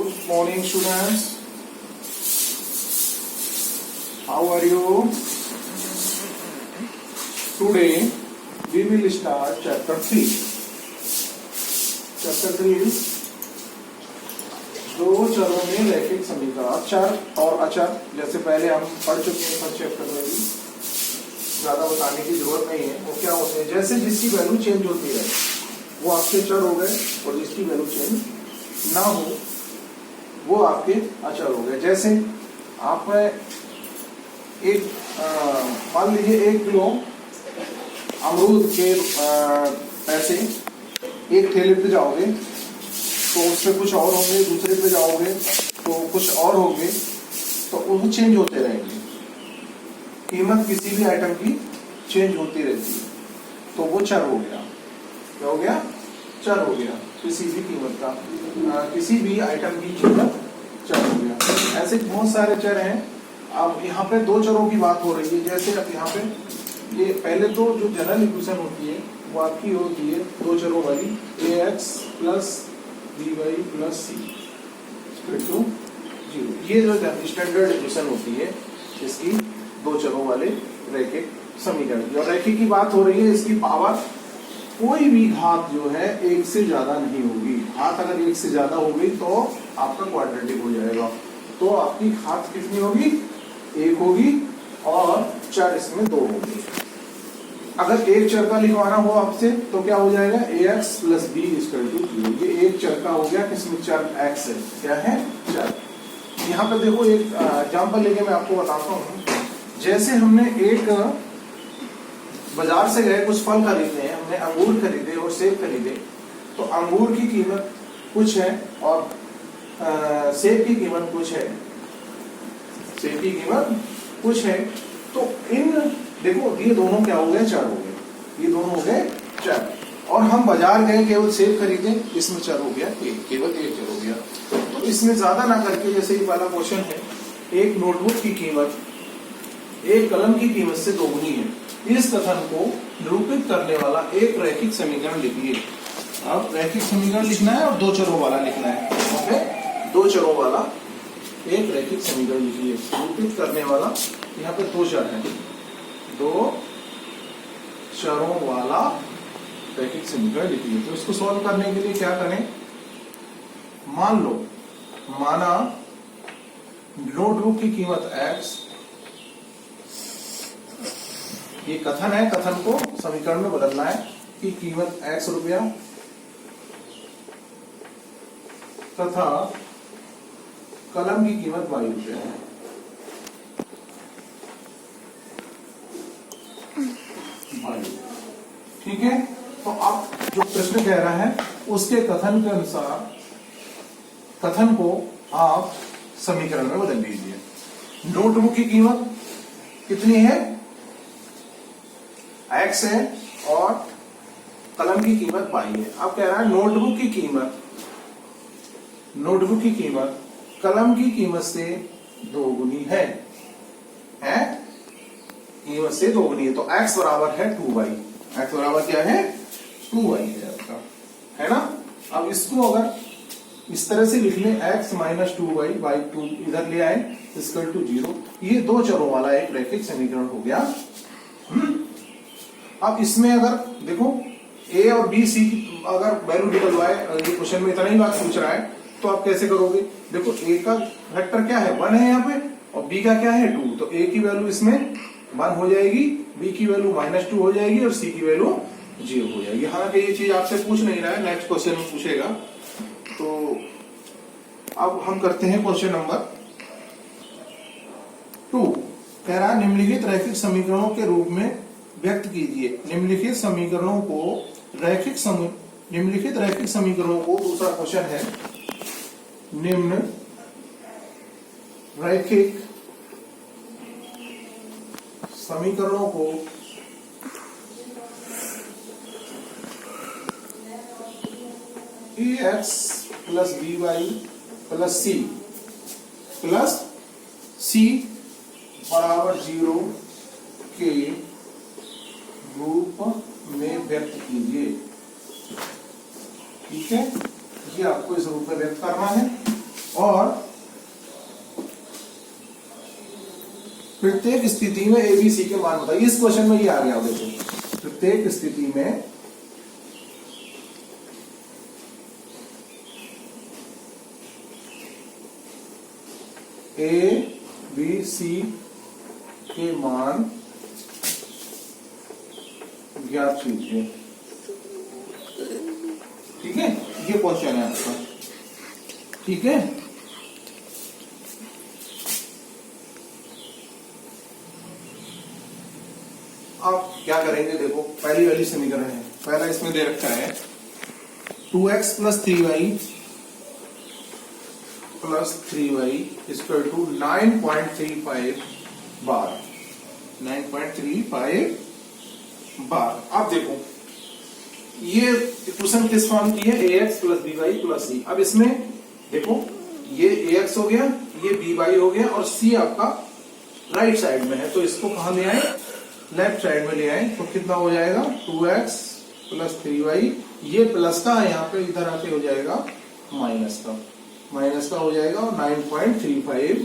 Good morning, students. How are you? Today we will start chapter 3. Chapter 3 is दो चरों में रैखिक समीकरण, चर और अचर। जैसे पहले हम पढ़ चुके हैं फर्स्ट चैप्टर में भी, ज्यादा बताने की जरूरत नहीं है। वो क्या होते हैं, जैसे जिसकी वैल्यू चेंज होती रहे वो आपके चर हो गए, और जिसकी वैल्यू चेंज ना हो वो आपके अचर हो गए। जैसे आप एक मान लीजिए 1 किलो अमरूद के पैसे एक ठेले पे जाओगे तो उससे कुछ और होंगे, दूसरे पे जाओगे तो कुछ और होंगे, तो वो चेंज होते रहेंगे। कीमत किसी भी आइटम की चेंज होती रहती है, तो वो चर हो गया। क्या हो गया? चर हो गया। किसी भी कीमत का, किसी भी आइटम की कीमत चर हो गया। ऐसे बहुत सारे चर हैं। अब यहाँ पे दो चरों की बात हो रही है। जैसे अब यहाँ पे ये पहले तो जो जनरल इक्वेशन होती है वो आपकी होती है दो चरों वाली, ax plus by plus c equal to 0। ये जो स्टैंडर्ड इक्वेशन होती है इसकी दो चरों वाले रैखिक समीकरण की। और रैखिक की बात हो रही है, इसकी पावर कोई भी घात जो है एक से ज्यादा नहीं होगी। घात अगर एक से ज्यादा होगी तो आपका क्वाड्रेटिक हो जाएगा। तो आपकी घात कितनी होगी? 1 होगी, और चर इसमें 2 होंगे। अगर एक चर का लिखवाना हो आपसे तो क्या हो जाएगा? ax plus b equal to 0। ये एक चर का हो गया, किसमें चर x है। क्या है? चर। यहाँ पे देखो एक एग्जाम्पल लेके मैं आपको बताता हूँ। जैसे हमने एक बाजार से गए, कुछ फल खरीदे हैं, हमने अंगूर खरीदे और सेब खरीदे, तो अंगूर की कीमत कुछ है और सेब की कीमत कुछ है। सेब की कीमत कुछ है, तो इन देखो ये दोनों क्या हो गए? चर हो गए। ये दोनों हो गए चर। और हम बाजार गए, केवल सेब खरीदे, इसमें चर हो गया एक, केवल एक चर हो गया। तो इसमें ज्यादा ना करके, जैसे ये वाला क्वेश्चन है, एक नोटबुक की कीमत एक कलम की कीमत से दोगुनी है, इस कथन को निरूपित करने वाला एक रैखिक समीकरण लिखिए। अब रैखिक समीकरण लिखना है और दो चरों वाला लिखना है। ओके, दो चरों वाला एक रैखिक समीकरण लिखिए। निरूपित करने वाला, यहाँ पे दो चर हैं, दो चरों वाला रैखिक समीकरण लिखिए। तो इसको सॉल्व करने के लिए क्या करें? मान लो, माना नोटबुक की कीमत x, ये कथन है, कथन को समीकरण में बदलना है कि कीमत x रुपया तथा कलम की कीमत y रुपया है। ठीक है। तो अब जो प्रश्न कह रहा है उसके कथन के अनुसार कथन को आप समीकरण में बदल दीजिए। नोटबुक की कीमत कितनी है? x है, और कलम की कीमत y है। अब कह रहा है नोटबुक की कीमत कलम की कीमत से दोगुनी है, कीमत से दोगुनी है। तो x बराबर है 2y। x बराबर क्या है? 2y है आपका, है ना। अब इसको अगर इस तरह से लिख लें, x माइनस 2y बाई 2 इधर ले आए, इक्वल टू 0। ये दो चरों वाला एक रैखिक समीकरण हो गया। अब इसमें अगर देखो a और b c की अगर वैल्यू निकलवाए, ये क्वेश्चन में इतना ही बात पूछ रहा है, तो आप कैसे करोगे? देखो a का वेक्टर क्या है? 1 है यहाँ पे, और b का क्या है? 2। तो a की वैल्यू इसमें 1 हो जाएगी, b की वैल्यू -2 हो जाएगी, और c की वैल्यू 0 हो जाएगी। हालांकि ये चीज आपसे पूछ नहीं रहा है, नेक्स्ट क्वेश्चन में पूछेगा। तो अब हम करते हैं क्वेश्चन नंबर 2। कह रहा है निम्नलिखित रैखिक समीकरणों के रूप में व्यक्त कीजिए। निम्नलिखित रैखिक समीकरणों को, दूसरा क्वेश्चन है, निम्न रैखिक समीकरणों को ax plus by plus c बराबर 0 के रूप में व्यक्त कीजिए। ठीक है, ये आपको इस रूप में व्यक्त करना है। प्रत्येक स्थिति में ए बी सी के मान बताइए। इस क्वेश्चन में ये आ गया, देखो प्रत्येक स्थिति में ए बी सी के मान ज्ञात कीजिए। ठीक है, ये क्वेश्चन है आपका। ठीक है, आप क्या करेंगे, देखो पहली वाली समीकरण है, पहला इसमें दे रखा है 2x plus 3y plus 3y equal to 9.35 बार। 9.35 बार। अब देखो ये इक्वेशन किस फॉर्म की है, ax plus by plus c। अब इसमें देखो ये ax हो गया, ये by हो गया, और c आपका राइट साइड में है, तो इसको कहां ले आए, लेफ्ट साइड में ले आए। तो कितना हो जाएगा 2x प्लस 3y, ये प्लस का है यहाँ पे, इधर आके हो जाएगा माइनस का, माइनस का हो जाएगा और 9.35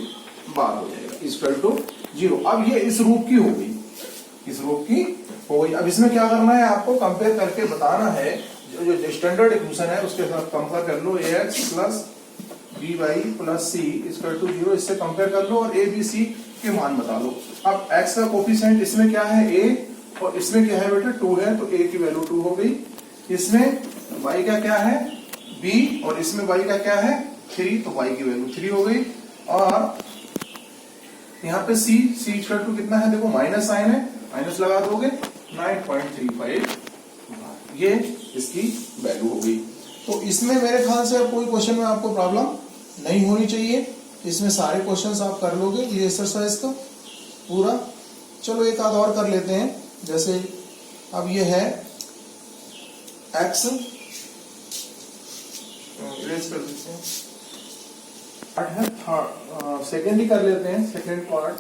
बार हो जाएगा इक्वल टू 0। अब ये इस रूप की हो गई, इस रूप की हो गई। अब इसमें क्या करना है, आपको कंपेयर करके बताना है, जो स्टैंडर्ड इक्वेशन है उसके साथ कंपेयर कर लो, ax plus by plus c equal to 0, इससे कंपेयर कर लो और a b c के मान बता लो। अब x का कोफिशिएंट इसमें क्या है a, और इसमें क्या है बेटा 2 है, तो a की वैल्यू 2 हो गई। इसमें y का क्या है b, और इसमें y का क्या है 3, तो y की वैल्यू 3 हो गई। और यहाँ पे c इक्वल टू कितना है, देखो माइनस साइन है, माइनस लगा दोगे 9.35, ये इसकी वैल्यू हो गई। तो इसमें मेरे ख्याल से कोई क्वेश्चन में आपको प्रॉब्लम नहीं होनी चाहिए, इसमें सारे क्वेश्चंस आप कर लोगे ये एक्सरसाइज का पूरा। चलो एक आध और कर लेते हैं, जैसे अब ये है x, इरेज कर देते हैं, पार्ट है सेकेंड ही कर लेते हैं, सेकेंड पार्ट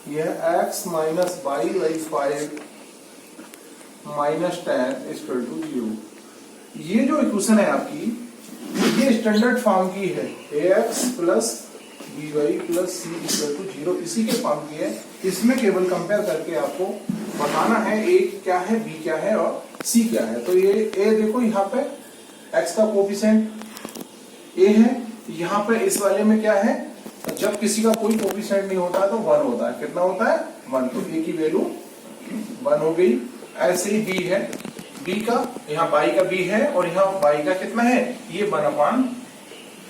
ये है x minus by 5 minus 10 equal to 0। ये जो इक्वेशन है आपकी, ये स्टैंडर्ड फॉर्म की है, ax plus by plus c equal to 0, इसी के फॉर्म की है। इसमें केवल कंपेयर करके आपको बताना है a क्या है, b क्या है और c क्या है। तो ये a देखो यहाँ पे x का कोफिशिएंट a है, यहाँ पे इस वाले में क्या है, जब किसी का कोई कोफिशिएंट नहीं होता तो 1 होता है। कितना होता है 1, तो a की वैल्यू 1 हो गई। ऐसे ही b है, b का यहाँ y का b है, और यहाँ y का कितना है, ये 1/5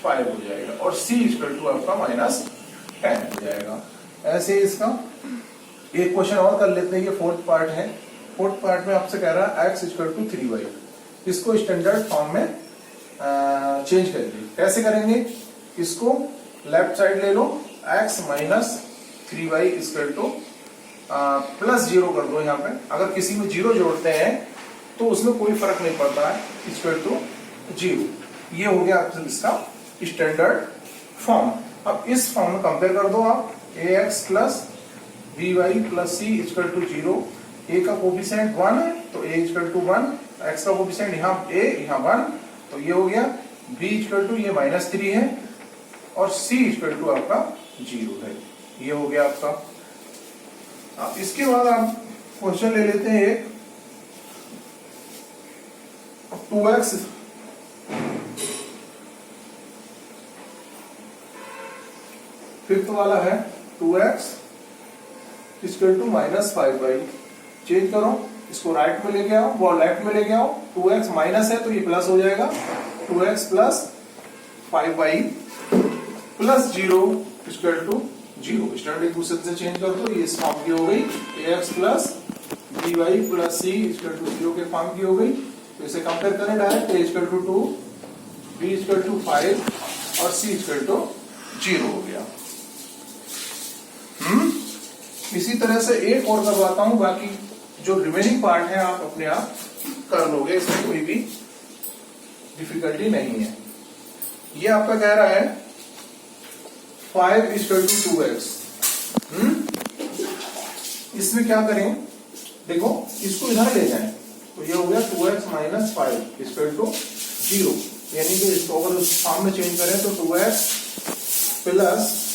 हो जाएगा, और c इक्वल टू आपका माइनस 10 हो जाएगा। ऐसे इसका एक क्वेश्चन और कर लेते हैं, ये फोर्थ पार्ट है। फोर्थ पार्ट में आपसे कह रहा है x इक्वल टू 3y, इसको स्टैंडर्ड फॉर्म में चेंज करेंगे। कैसे करेंगे, इसको लेफ्ट साइड ले लो, x minus 3y equal two plus 0 कर दो। यहाँ पे अगर किसी में 0 जोड़ते हैं तो उसमें कोई फर्क नहीं पड़ता है, इक्वल टू 0। ये हो गया आपसे इसका स्टैंडर्ड फॉर्म। अब इस फॉर्म में कंपेयर कर दो आप, ax plus by plus c equal to 0। a का कोफिशिएंट 1 है, तो a इक्वल टू 1, x का कोफिशिएंट यहाँ a यहाँ 1, तो ये हो गया। b इक्वल टू ये माइनस 3 है, और c इक्वल टू आपका 0 है। ये हो गया आपका। अब इसके बाद आप क्वेश्चन ले लेते हैं एक 2x फिफ्थ वाला है 2x equal to minus 5y। Change करो, इसको राइट में लेके आओ, वो लेफ्ट में लेके आओ। 2x माइनस है तो ये प्लस हो जाएगा, 2x plus 5y plus 0 equal to 0। Standard equation से चेंज कर दो, ये इस फॉर्म की हो गई, ax plus by plus c equal to 0 के फॉर्म की हो गई। तो इसे कंपेयर करें direct, a equal to 2, b equal to 5 और c इक्वल टू 0 हो गया। इसी तरह से एक और करवाता हूं, बाकी जो रिमेनिंग पार्ट है आप अपने आप कर लोगे, इसमें कोई भी डिफिकल्टी नहीं है। ये आपका कह रहा है 5 इक्वल टू 2x। इसमें क्या करें, देखो इसको इधर ले जाएं, तो ये हो गया 2x माइनस 5 इक्वल टू 0। यानी कि इसको अगर उस फॉर्म में चेंज करें तो 2x plus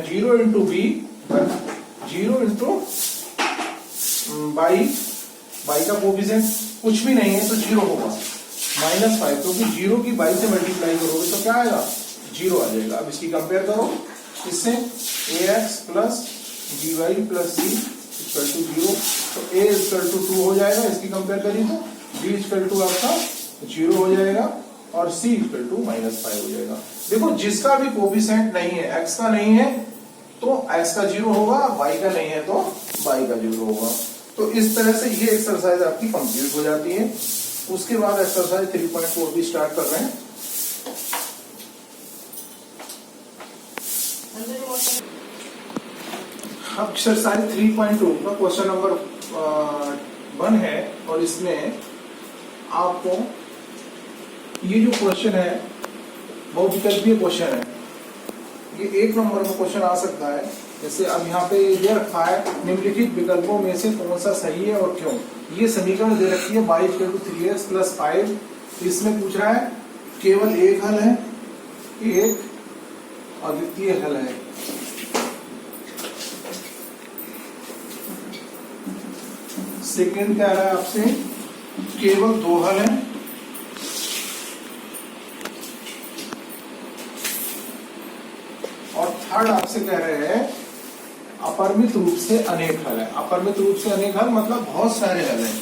zero into B, zero into by, by का कोफिशिएंट कुछ भी नहीं है तो जीरो होगा, -5, क्योंकि जीरो की बाई से मल्टीप्लाई करोगे तो क्या आएगा, जीरो आ जाएगा। अब इसकी कंपेयर करो इससे, ax plus by plus c equal to 0, तो a इक्वल टू 2 हो जाएगा, इसकी कंपेयर करिए तो b इक्वल टू आपका 0 हो जाएगा और c इक्वल टू -5 हो जाएगा। देखो जिसका भी कोफिशिएंट नहीं है, x का नहीं है तो x का 0 होगा, y का नहीं है तो y का 0 होगा। तो इस तरह से ये एक्सरसाइज आपकी कंप्लीट हो जाती है। उसके बाद एक्सरसाइज 3.4 भी स्टार्ट कर रहे हैं। अब एक्सरसाइज 3.2 का क्वेश्चन नंबर 1 है और इसमें आपको ये जो क्वेश्चन है बहुविकल्पीय क्वेश्चन है। ये 1 नंबर में क्वेश्चन आ सकता है। जैसे अब यहाँ पे दे रखा है निम्नलिखित विकल्पों में से कौन सा सही है और क्यों। ये समीकरण दे रखी है y = 3x + 5। इसमें पूछ रहा है केवल एक हल है, एक अद्वितीय हल है। सेकंड क्या रहा है आपसे, केवल 2 हल है। और थर्ड आपसे कह रहे हैं अपरिमित रूप से अनेक हल है। अपरिमित रूप से अनेक हल मतलब बहुत सारे हल हैं।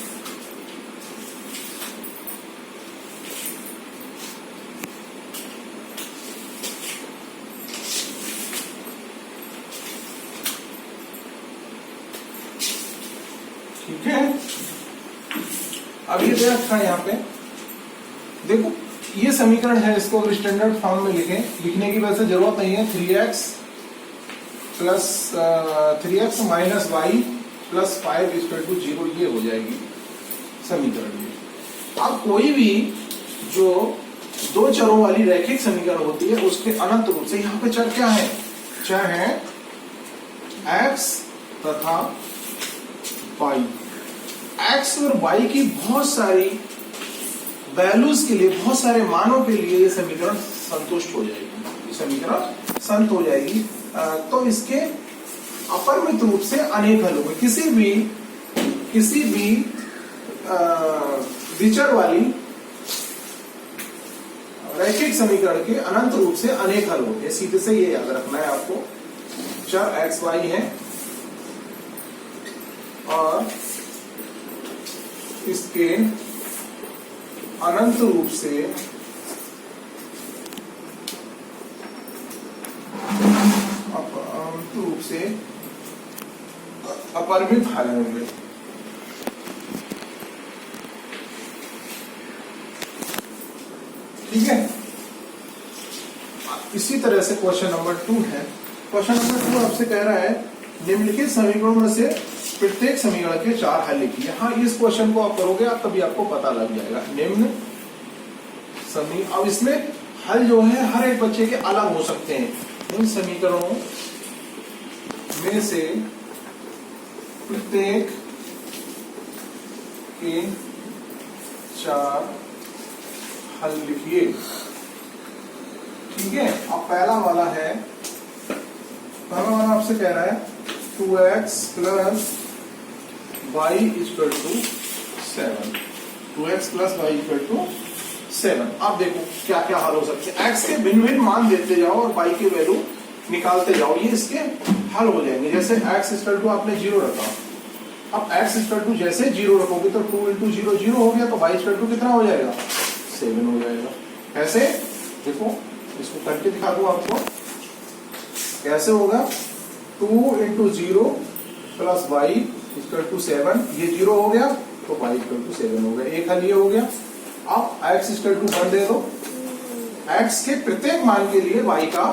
ठीक है, अब ये दे रखा है यहाँ पे, देखो ये समीकरण है, इसको अगर स्टैंडर्ड फॉर्म में लिखें, लिखने की वैसे जरूरत नहीं है। 3x माइनस वाई प्लस 5 = 0 ये हो जाएगी समीकरण में। अब कोई भी जो 2 चरों वाली रैखिक समीकरण होती है उसके अनंत रूप से, यहाँ पे चर क्या है, चर है x तथा y। x और y की बहुत सारी वैल्यूज के लिए, बहुत सारे मानों के लिए ये समीकरण संतुष्ट हो जाएगी, ये समीकरण संत हो जाएगी। तो इसके अपरिमित रूप से अनेक हल होंगे। किसी भी विचर वाली रैखिक समीकरण के अनंत रूप से अनेक हल होंगे। सीधे से ये याद रखना है आपको। चर x y है और इसके अनंत रूप से अपरिमित हल होंगे। ठीक है, इसी तरह से क्वेश्चन नंबर 2 है। क्वेश्चन नंबर 2 आपसे कह रहा है निम्नलिखित समीकरणों में से प्रत्येक समीकरण के 4 हल लिखिए। हाँ, इस क्वेश्चन को आप करोगे आप तभी आपको पता लग जाएगा। निम्न समीकरण, अब इसमें हल जो है हर एक बच्चे के अलग हो सकते हैं। इन समीकरणों में से प्रत्येक के 4 हल लिखिए। ठीक है, अब पहला वाला आपसे कह रहा है 2x + y = 7। 2x + y = 7। अब देखो क्या क्या हल हो सकते हैं। x के भिन्न भिन्न मान देते जाओ और y की वैल्यू निकालते जाओ, ये इसके हल हो जाएंगे। जैसे x = आपने 0 रखा, अब x = जैसे 0 रखोगे तो 2 × 0 0 हो गया, तो y = कितना हो जाएगा, 7 हो जाएगा। ऐसे देखो, इसको करके दिखा दूं आपको कैसे होगा। 2 × 0 + y = 7, ये 0 हो गया तो y = 7 हो गया। एक हल ये हो गया। अब x = 1 दे दो, x के प्रत्येक मान के लिए y का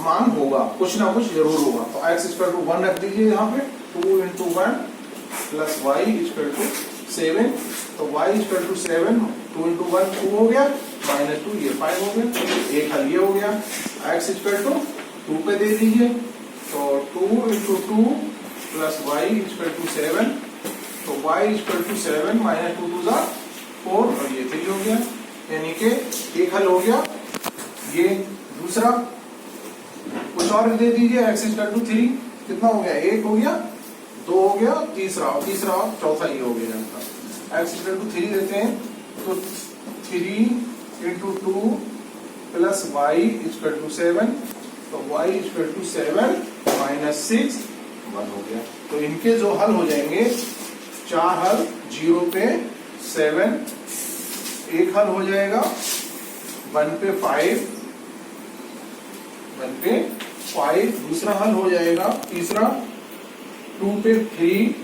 मान होगा, कुछ ना कुछ जरूर होगा। तो x = 1 रख दीजिए यहाँ पे। 2 × 1 + y = 7, तो y = 7, 2 × 1 2 हो गया, -2 ये 5 हो गया। एक हल ये हो गया। x = 2 पे दे दीजिए, तो 2 × 2 + y = 7, तो y = 7 -2 2 4 और ये 3 हो गया, यानी कि एक हल हो गया। ये दूसरा कुछ और दे दीजिए, x इक्वल टू 3, कितना हो गया, 1 हो गया, 2 हो गया, तीसरा चौथा ये हो गया आपका। x इक्वल टू 3 देते हैं तो 3 into 2 plus y equal to 7, तो y इक्वल टू 7 माइनस 6 1 हो गया। तो इनके जो हल हो जाएंगे 4 हल, 0 पे 7, एक हल हो जाएगा 1 पे 5, दूसरा हल हो जाएगा तीसरा 2 पे 3,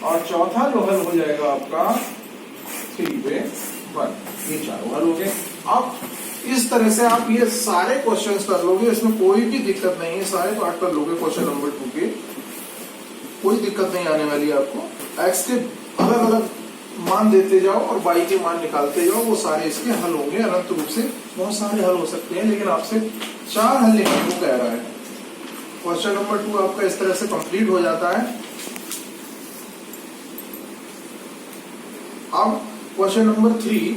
और चौथा जो हल हो जाएगा आपका 3 पे 1। ये चारों हल हो गए। अब इस तरह से आप ये सारे क्वेश्चंस कर लोगे, इसमें कोई भी दिक्कत नहीं है, सारे पार्ट कर लोगे क्वेश्चन नंबर 2 के, कोई दिक्कत नहीं आने वाली है आपको। x के अलग अलग मान देते जाओ और y के मान निकालते जाओ, वो सारे इसके हल होंगे। अनंत रूप से बहुत सारे हल हो सकते हैं, लेकिन आपसे 4 हल लिखने को कह रहा है। क्वेश्चन नंबर 2 आपका इस तरह से कंप्लीट हो जाता है। अब क्वेश्चन नंबर 3